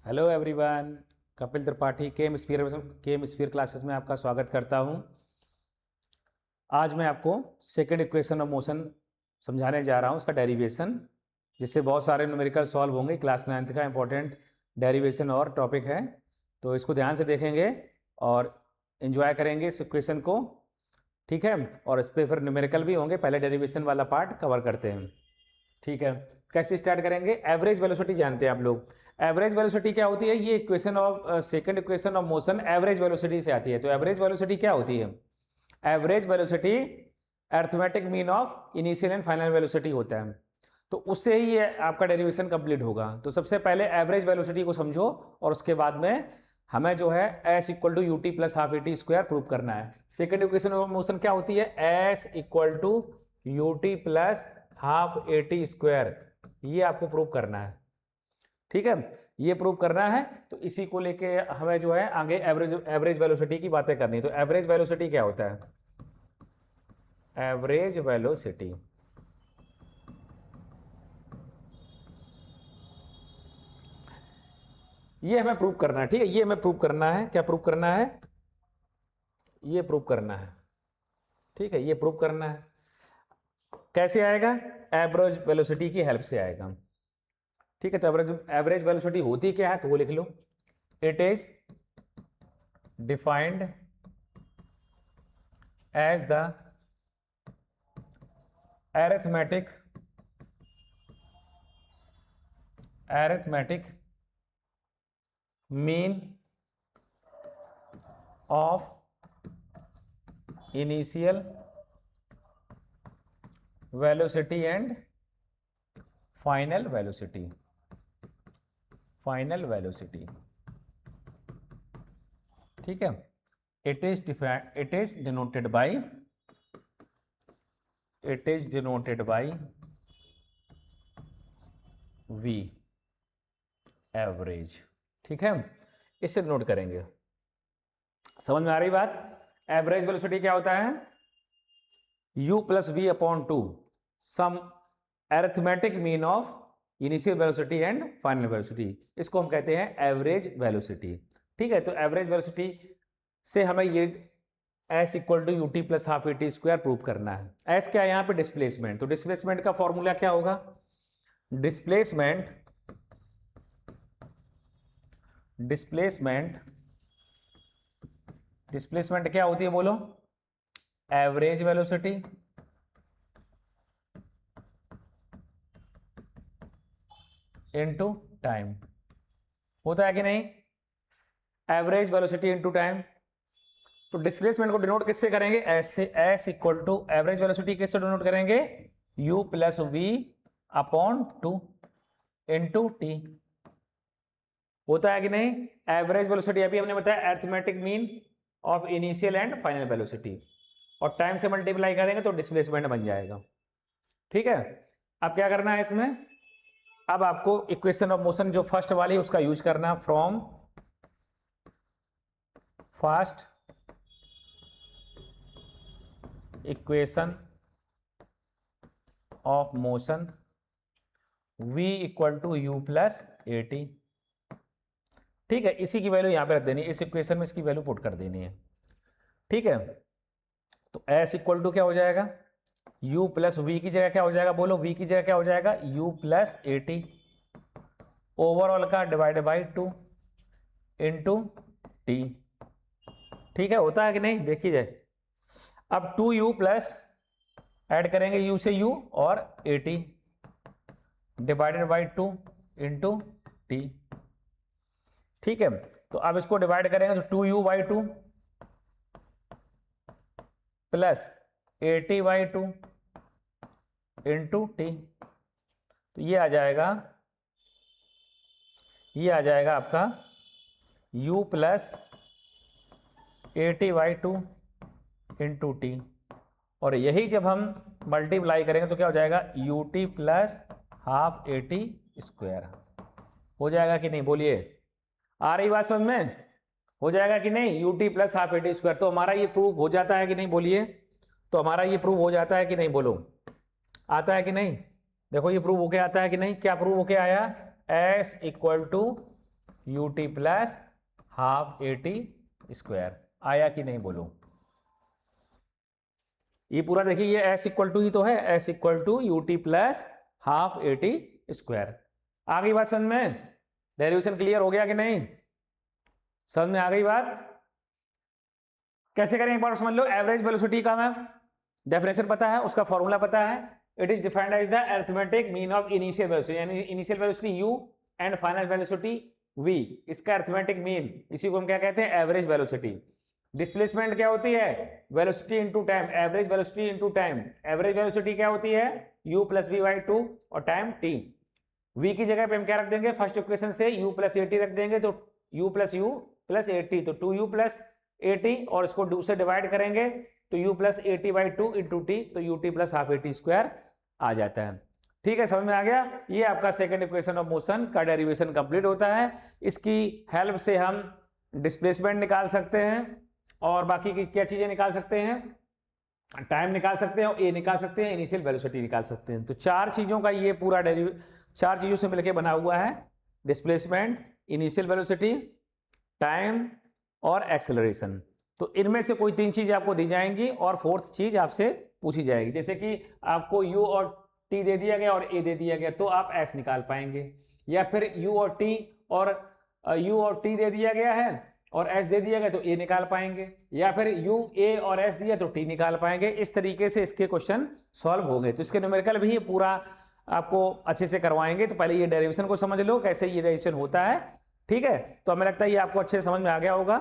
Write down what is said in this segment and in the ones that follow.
Hello everyone. Kapil Tripathi chem sphere classes में आपका स्वागत करता हूं। आज मैं आपको सेकंड इक्वेशन ऑफ मोशन समझाने जा रहा हूं, उसका डेरिवेशन, जिससे बहुत सारे न्यूमेरिकल सॉल्व होंगे। क्लास 9th का इंपॉर्टेंट डेरिवेशन और टॉपिक है, तो इसको ध्यान से देखेंगे और एंजॉय करेंगे इस इक्वेशन को, ठीक है। और इस पर फिर न्यूमेरिकल भी होंगे। पहले डेरिवेशन वाला पार्ट कवर करते हैं, ठीक है। कैसे स्टार्ट करेंगे? एवरेज वेलोसिटी जानते हैं आप लोग। एवरेज वेलोसिटी क्या होती है? ये equation of second equation of motion average velocity से आती है। तो एवरेज वेलोसिटी क्या होती है? Average velocity arithmetic mean of initial and final velocity होता है। तो उससे ही ये आपका डेरिवेशन कंप्लीट होगा। तो सबसे पहले एवरेज वेलोसिटी को समझो और उसके बाद में हमें जो है S equal to you T plus half A T square prove करना है। सेकेंड इक्वेशन ऑफ मोशन क्या होती है? S equal to you T plus half A T square, ये आपको प्रूव करना है, ठीक है। ये प्रूव करना है, तो इसी को लेके हमें जो है आगे एवरेज वेलोसिटी की बातें करनी है। तो एवरेज वेलोसिटी क्या होता है? एवरेज वेलोसिटी ये हमें प्रूव करना है, ठीक है। ये हमें प्रूव करना है। क्या प्रूव करना है? ये प्रूव करना है, ठीक है। ये प्रूव करना है। कैसे आएगा? एवरेज वेलोसिटी की हेल्प से आएगा, ठीक है। तो एवरेज वेलोसिटी होती क्या है? तो वो लिख लो। It is defined as the arithmetic mean of initial velocity and final velocity, ठीक है। it is denoted by v average, ठीक है। इससे नोट करेंगे। समझ में आ रही बात? एवरेज वेलोसिटी क्या होता है? u plus V upon two sum arithmetic mean of initial velocity and final velocity. इसको हम कहते हैं एवरेज वेलोसिटी, ठीक है। तो एवरेज वेलोसिटी से हमें ये S equal to you T plus half A T square prove करना है। एस क्या है यहाँ पे? डिस्प्लेसमेंट। तो डिस्प्लेसमेंट का फॉर्मूला क्या होगा? डिस्प्लेसमेंट क्या होती है बोलो? Average velocity into time. होता है कि नहीं? Average velocity into time. तो डिस्प्लेसमेंट को डिनोट किससे करेंगे? एस से। S equal to average velocity किससे डिनोट करेंगे? U plus V upon two into T. होता है कि नहीं? एवरेज वेलोसिटी अभी हमने बताया arithmetic mean of initial and final velocity, और टाइम से मल्टीप्लाई करेंगे तो डिस्प्लेसमेंट बन जाएगा, ठीक है। अब क्या करना है इसमें? अब आपको इक्वेशन ऑफ मोशन जो फर्स्ट वाली उसका यूज करना। From first equation of motion v equal to U plus A T, ठीक है। इसी की वैल्यू यहां पे रख देनी है, इस इक्वेशन में इसकी वैल्यू पुट कर देनी है, ठीक है। तो s इक्वल टू क्या हो जाएगा? u प्लस वी की जगह क्या हो जाएगा? बोलो, v की जगह क्या हो जाएगा? u plus A T overall का divide by two into T, ठीक है। होता है कि नहीं? देखिए जाए। अब 2u प्लस ऐड करेंगे u से u और 80 डिवाइडेड बाई 2 इंटू टी, ठीक है। तो अब इसको डिवाइड करेंगे तो 2u by two plus 80 by two into T. तो ये आ जाएगा आपका u plus 80 by two into T, और यही जब हम मल्टीप्लाई करेंगे तो क्या हो जाएगा? You T plus half A T square. हो जाएगा कि नहीं? बोलिए, आ रही बात समझ में? हो जाएगा कि नहीं? You T plus half A T square. तो हमारा ये प्रूव हो जाता है कि नहीं? बोलिए, तो हमारा ये प्रूव हो जाता है कि नहीं? बोलो, आता है कि नहीं? देखो ये प्रूव होके आता है कि नहीं? क्या प्रूव होके आया? S equal to you T plus half A T square. आया कि नहीं बोलो? ये पूरा देखिए, ये एस इक्वल टू ही तो है, S equal to you T plus half A T square. आ गई बात समझ में? डेरिवेशन क्लियर हो गया कि नहीं? समझ में आ गई बात? कैसे करें एक बार समझ लो। एवरेज वेलोसिटी का मैं डेफिनेशन पता है, उसका फॉर्मूला पता है। It is defined as the arithmetic mean of initial velocity, यानी initial velocity u and final velocity v, इसका अरिथमेटिक मीन, इसी को हम क्या कहते हैं? Average velocity. डिस्प्लेसमेंट क्या होती है? Velocity into time, average velocity into time. Average velocity क्या होती है? u प्लस वी बाई 2 और टाइम t। v की जगह पे हम क्या रख देंगे? फर्स्ट इक्वेशन से u प्लस ए टी रख देंगे, तो u प्लस ए टी, तो 2u प्लस ए टी, और इसको 2 से डिवाइड करेंगे तो u plus A T by 2 into T, तो u T plus half A T square आ जाता है। ठीक है, समझ में आ गया? ये आपका सेकंड इक्वेशन ऑफ मोशन का डेरिवेशन कंप्लीट होता है। इसकी हेल्प से हम डिस्प्लेसमेंट निकाल सकते हैं और बाकी की क्या चीजें निकाल सकते हैं? टाइम निकाल सकते हैं और ए निकाल सकते हैं, इनिशियल वेलोसिटी निकाल सकते हैं। तो चार चीजों का ये पूरा चार चीजों से मिलकर बना हुआ है, डिस्प्लेसमेंट, इनिशियल वेलोसिटी, टाइम और एक्सेलरेशन। तो इनमें से कोई तीन चीज आपको दी जाएंगी और फोर्थ चीज आपसे पूछी जाएगी। जैसे कि आपको u और t दे दिया गया और a दे दिया गया, तो आप s निकाल पाएंगे। या फिर u और t दे दिया गया है और s दे दिया गया तो a निकाल पाएंगे। या फिर u, a और s दिया तो t निकाल पाएंगे। इस तरीके से इसके क्वेश्चन सॉल्व होंगे। तो इसके न्यूमेरिकल भी पूरा आपको अच्छे से करवाएंगे। तो पहले ये डेरिवेशन को समझ लो, कैसे ये डेरिवेशन होता है। ठीक है, तो हमें लगता है ये आपको अच्छे से समझ में आ गया होगा।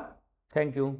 Thank you.